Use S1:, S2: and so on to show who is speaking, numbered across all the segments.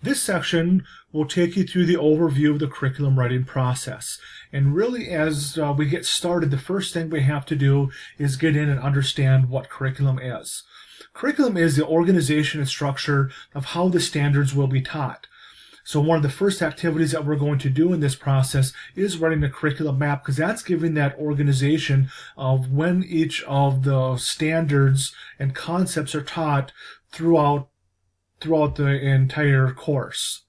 S1: This section will take you through the overview of the curriculum writing process. And really, as we get started, the first thing we have to do is get in and understand what curriculum is. Curriculum is the organization and structure of how the standards will be taught. So one of the first activities that we're going to do in this process is writing a curriculum map, because that's giving that organization of when each of the standards and concepts are taught throughout the entire course.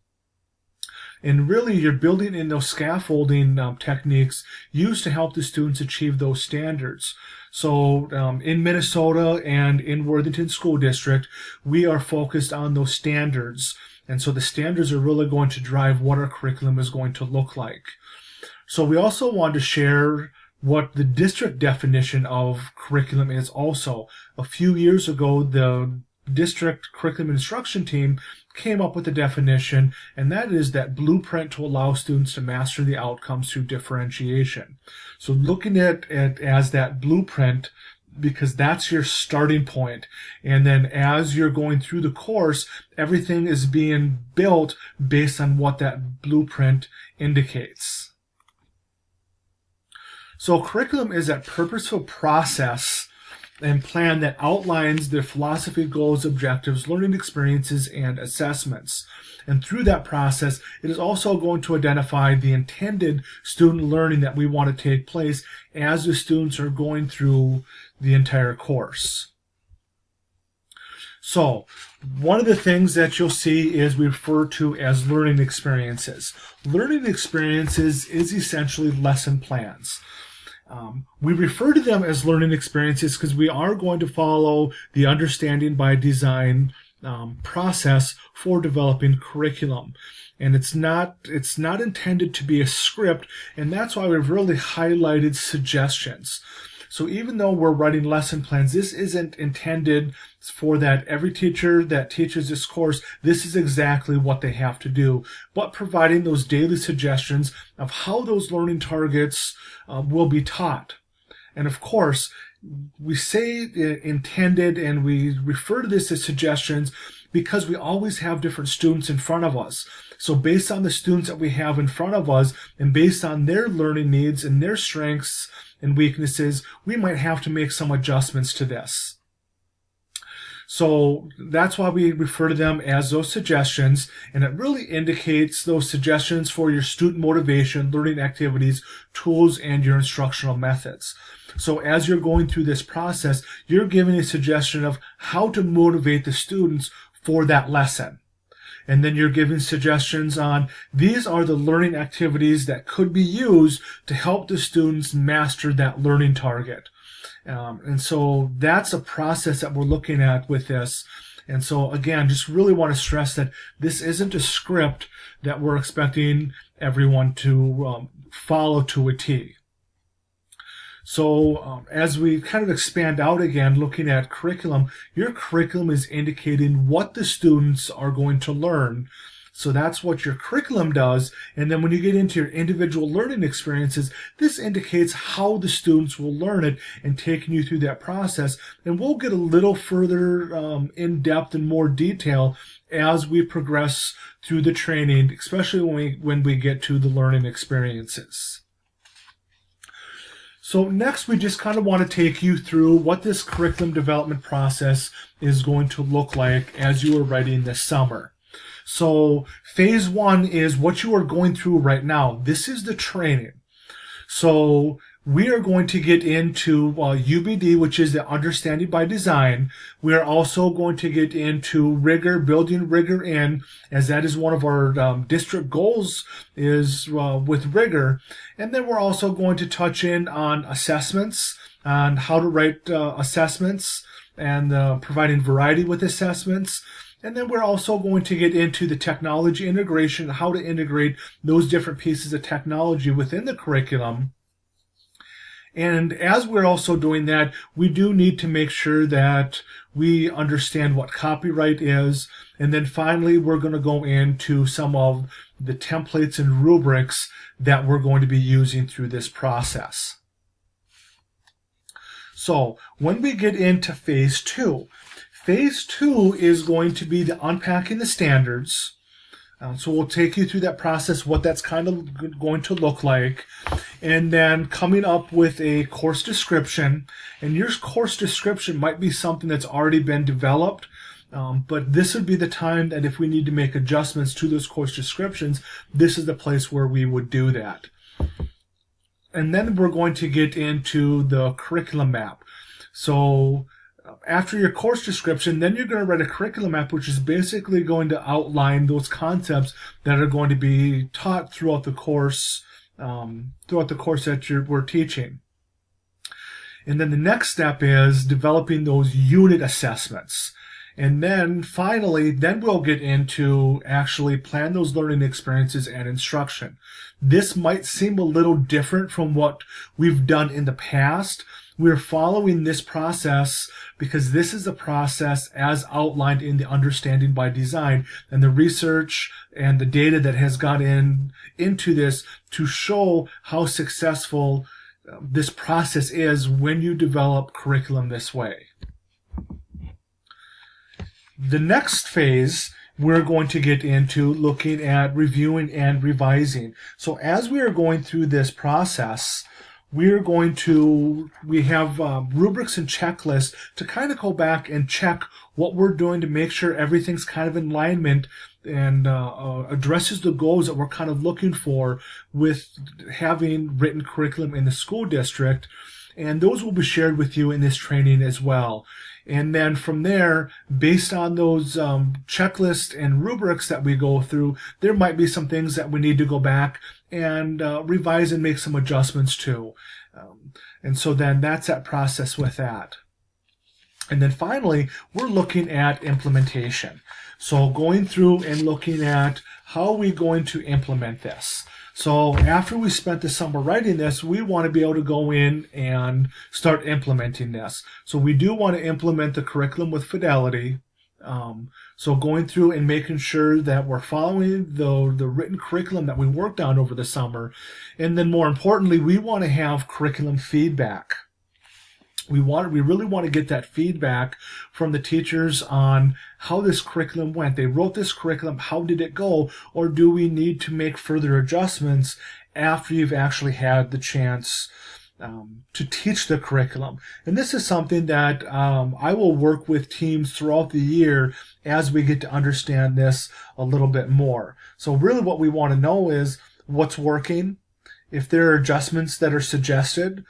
S1: And really, you're building in those scaffolding techniques used to help the students achieve those standards. So in Minnesota and in Worthington School District, we are focused on those standards. And so the standards are really going to drive what our curriculum is going to look like. So we also want to share what the district definition of curriculum is also. A few years ago, the district curriculum instruction team came up with a definition, and that is that blueprint to allow students to master the outcomes through differentiation. So looking at it as that blueprint, because that's your starting point. And then as you're going through the course, everything is being built based on what that blueprint indicates. So curriculum is that purposeful process and plan that outlines the philosophy, goals, objectives, learning experiences, and assessments. And through that process, it is also going to identify the intended student learning that we want to take place as the students are going through the entire course. So, one of the things that you'll see is we refer to as learning experiences. Learning experiences is essentially lesson plans. We refer to them as learning experiences because we are going to follow the understanding by design process for developing curriculum. And it's not intended to be a script, and that's why we've really highlighted suggestions. So even though we're writing lesson plans, this isn't intended for that every teacher that teaches this course, this is exactly what they have to do, but providing those daily suggestions of how those learning targets will be taught. And of course, we say intended and we refer to this as suggestions because we always have different students in front of us. So based on the students that we have in front of us and based on their learning needs and their strengths and weaknesses, we might have to make some adjustments to this. So that's why we refer to them as those suggestions, and it really indicates those suggestions for your student motivation, learning activities, tools, and your instructional methods. So as you're going through this process, you're giving a suggestion of how to motivate the students for that lesson. And then you're giving suggestions on these are the learning activities that could be used to help the students master that learning target. And so that's a process that we're looking at with this. And so again, just really want to stress that this isn't a script that we're expecting everyone to follow to a T. So as we kind of expand out again, looking at curriculum, your curriculum is indicating what the students are going to learn. So that's what your curriculum does. And then when you get into your individual learning experiences, this indicates how the students will learn it and taking you through that process. And we'll get a little further in depth and more detail as we progress through the training, especially when we get to the learning experiences. So next, we just kind of want to take you through what this curriculum development process is going to look like as you are writing this summer. So phase one is what you are going through right now. This is the training. So we are going to get into UBD, which is the understanding by design. We are also going to get into rigor, building rigor in, as that is one of our district goals is with rigor. And then we're also going to touch in on assessments, on how to write assessments and providing variety with assessments. And then we're also going to get into the technology integration, how to integrate those different pieces of technology within the curriculum. And as we're also doing that, we do need to make sure that we understand what copyright is. And then finally, we're going to go into some of the templates and rubrics that we're going to be using through this process. So when we get into phase two is going to be the unpacking the standards, So we'll take you through that process, what that's kind of going to look like, and then coming up with a course description. And your course description might be something that's already been developed, but this would be the time that if we need to make adjustments to those course descriptions, this is the place where we would do that. And then we're going to get into the curriculum map. So after your course description, then you're going to write a curriculum map, which is basically going to outline those concepts that are going to be taught throughout the course that we're teaching. And then the next step is developing those unit assessments. And then finally, then we'll get into actually plan those learning experiences and instruction. This might seem a little different from what we've done in the past. We're following this process because this is the process as outlined in the Understanding by Design and the research and the data that has gone into this to show how successful this process is when you develop curriculum this way. The next phase, we're going to get into looking at reviewing and revising. So as we are going through this process, we have rubrics and checklists to kind of go back and check what we're doing to make sure everything's kind of in alignment and addresses the goals that we're kind of looking for with having written curriculum in the school district. And those will be shared with you in this training as well. And then from there, based on those checklists and rubrics that we go through, there might be some things that we need to go back and revise and make some adjustments to. And so then that's that process with that. And then finally, we're looking at implementation. So going through and looking at how are we going to implement this. So after we spent the summer writing this, we want to be able to go in and start implementing this. So we do want to implement the curriculum with fidelity. So going through and making sure that we're following the written curriculum that we worked on over the summer. And then more importantly, we want to have curriculum feedback. We really want to get that feedback from the teachers on how this curriculum went. They wrote this curriculum, how did it go? Or do we need to make further adjustments after you've actually had the chance to teach the curriculum? And this is something that I will work with teams throughout the year as we get to understand this a little bit more. So really what we want to know is what's working, if there are adjustments that are suggested,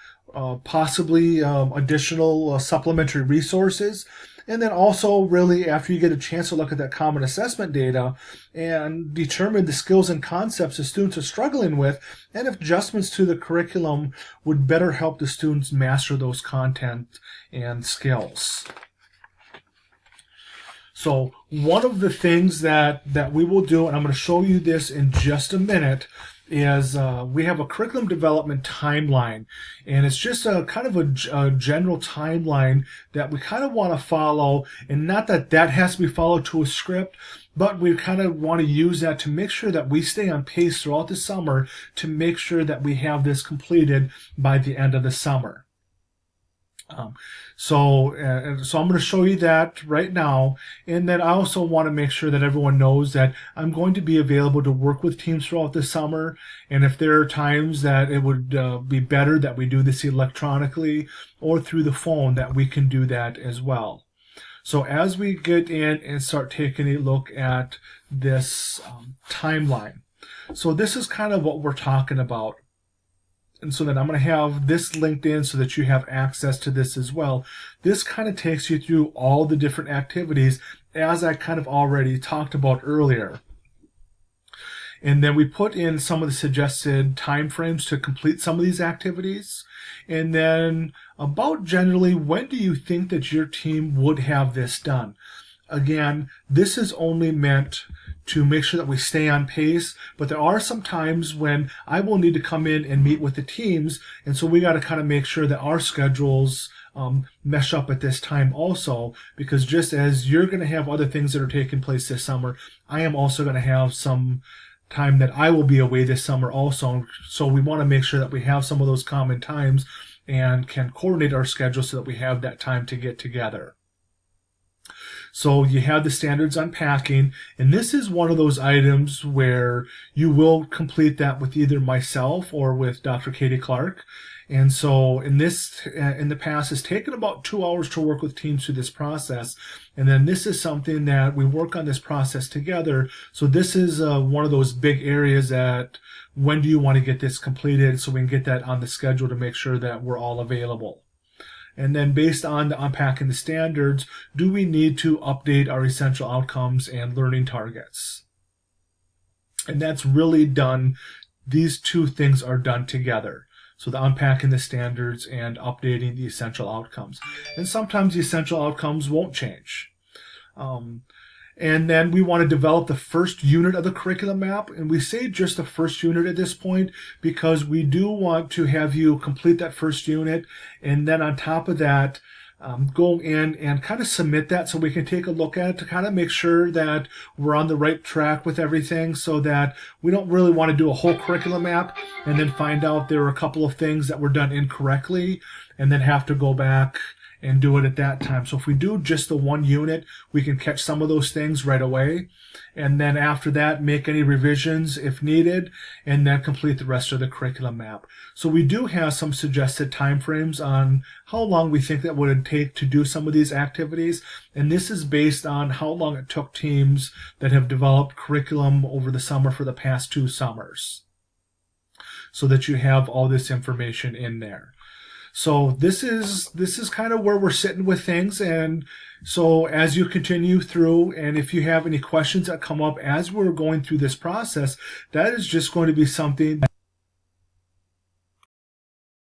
S1: possibly additional supplementary resources, and then also really after you get a chance to look at that common assessment data and determine the skills and concepts the students are struggling with, and if adjustments to the curriculum would better help the students master those content and skills. So one of the things that we will do, and I'm going to show you this in just a minute, is we have a curriculum development timeline, and it's just a kind of a general timeline that we kind of want to follow, and not that has to be followed to a script, but we kind of want to use that to make sure that we stay on pace throughout the summer to make sure that we have this completed by the end of the summer. So I'm going to show you that right now, and then I also want to make sure that everyone knows that I'm going to be available to work with teams throughout the summer, and if there are times that it would be better that we do this electronically or through the phone, that we can do that as well. So as we get in and start taking a look at this timeline, so this is kind of what we're talking about. And so then I'm going to have this linked in so that you have access to this as well. This kind of takes you through all the different activities as I kind of already talked about earlier. And then we put in some of the suggested time frames to complete some of these activities. And then about generally, when do you think that your team would have this done? Again, this is only meant to make sure that we stay on pace, but there are some times when I will need to come in and meet with the teams, and so we got to kind of make sure that our schedules mesh up at this time also, because just as you're going to have other things that are taking place this summer, I am also going to have some time that I will be away this summer also, so we want to make sure that we have some of those common times and can coordinate our schedule so that we have that time to get together. So you have the standards unpacking, and this is one of those items where you will complete that with either myself or with Dr. Katie Clark. And so in the past, it's taken about 2 hours to work with teams through this process. And then this is something that we work on this process together. So this is one of those big areas that when do you want to get this completed so we can get that on the schedule to make sure that we're all available. And then based on the unpacking the standards, do we need to update our essential outcomes and learning targets? And that's really done, these two things are done together. So the unpacking the standards and updating the essential outcomes. And sometimes the essential outcomes won't change. And then we want to develop the first unit of the curriculum map. And we say just the first unit at this point because we do want to have you complete that first unit. And then on top of that, go in and kind of submit that so we can take a look at it to kind of make sure that we're on the right track with everything, so that we don't really want to do a whole curriculum map and then find out there were a couple of things that were done incorrectly and then have to go back and do it at that time. So if we do just the one unit, we can catch some of those things right away. And then after that, make any revisions if needed, and then complete the rest of the curriculum map. So we do have some suggested timeframes on how long we think that would take to do some of these activities. And this is based on how long it took teams that have developed curriculum over the summer for the past 2 summers, so that you have all this information in there. So this is kind of where we're sitting with things. And so as you continue through, and if you have any questions that come up as we're going through this process, that is just going to be something